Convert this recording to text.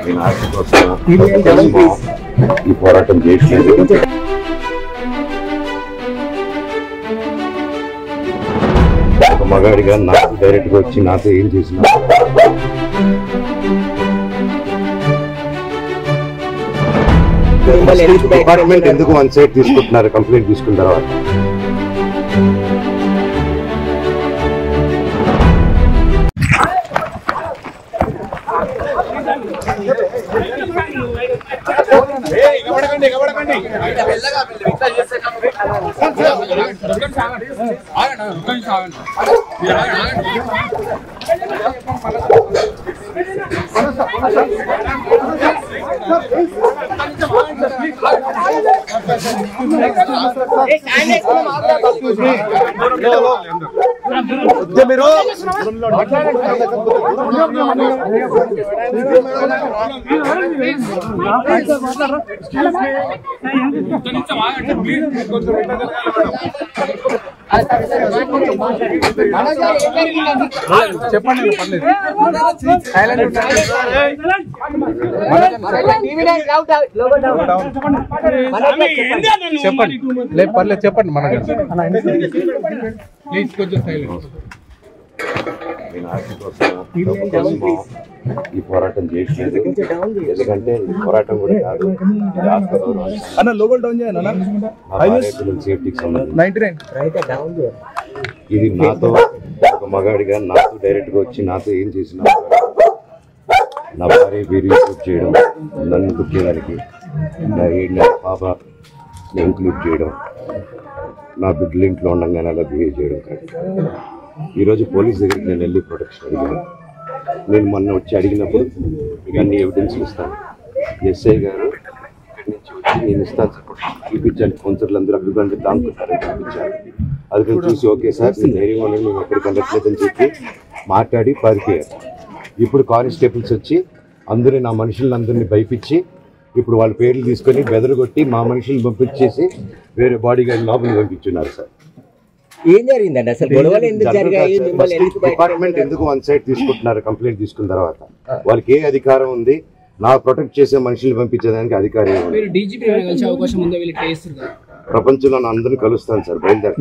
నేను ఆశ కోసం ఈ పోరాటం చేయట్లేదు. ఒక మగాడిగా నాకు డైరెక్ట్ గా వచ్చి నాతో ఏం చేసిన డిపార్ట్మెంట్ ఎందుకు వన్ సైడ్ తీసుకుంటున్నారు కంప్లైంట్ తీసుకున్న తర్వాత? చెప్పండి పర్లేదు చెప్పండి మనకి ప్లీజ్ కొంచెం సైలెంట్. నేను ఆశ కోసం ఈ పోరాటం చేయట్లేదు. ఎందుకంటే ఈ పోరాటం కూడా కాదు, సేఫ్టీకి సంబంధించి ఇది నాతో ఒక మగాడిగా నాతో డైరెక్ట్ గా వచ్చి నాతో ఏం చేసిన నా భార్య రిపోర్ట్ చేయడం, నన్ను దుఃఖేదానికి నా 7 నెలల పాప ఇంక్లూడ్ చేయడం, నా బిడ్డలు ఇంట్లో ఉండగానే అలా బిహేవ్ చేయడం కాదు. ఈరోజు పోలీస్ దగ్గరికి నేను వెళ్ళి ప్రొటెక్షన్ అడిగాను. నేను మొన్న వచ్చి అడిగినప్పుడు మీకు అన్ని ఎవిడెన్స్లు ఇస్తాను, ఎస్ఐ గారు ఇక్కడి నుంచి వచ్చి నేను ఇస్తాను సపోర్ట్ చూపించాను. కౌన్సిలర్లు అందరూ అక్కడ దాంకున్నారని చూపించాను. అది నేను చూసి ఓకే సార్ నేను ధైర్యంగా ఉన్నాను, మేము ఎక్కడికి వెళ్ళట్లేదని చెప్పి మాట్లాడి పారిపోయారు. ఇప్పుడు కానిస్టేబుల్స్ వచ్చి అందరూ నా మనుషులందరినీ భయపించి ఇప్పుడు వాళ్ళ పేర్లు తీసుకొని బెదరగొట్టి మా మనుషులను పంపించేసి వేరే బాడీ గార్డ్ లోపలికి పంపించున్నారు సార్. ఏం జరిగిందండి అసలు? గొడవలు ఎందుకు జరిగాయి? డిపార్ట్మెంట్ ఎందుకు వన్ సైడ్ తీసుకుంటున్నారు కంప్లైంట్ తీసుకున్న తర్వాత? వాళ్ళకి ఏ అధికారం ఉంది? నా ప్రొటెక్ట్ చేసే మనుషులు పంపించేదానికి అధికారం ప్రపంచంలో అందరినీ కలుస్తాను సార్, బయలుదేరి.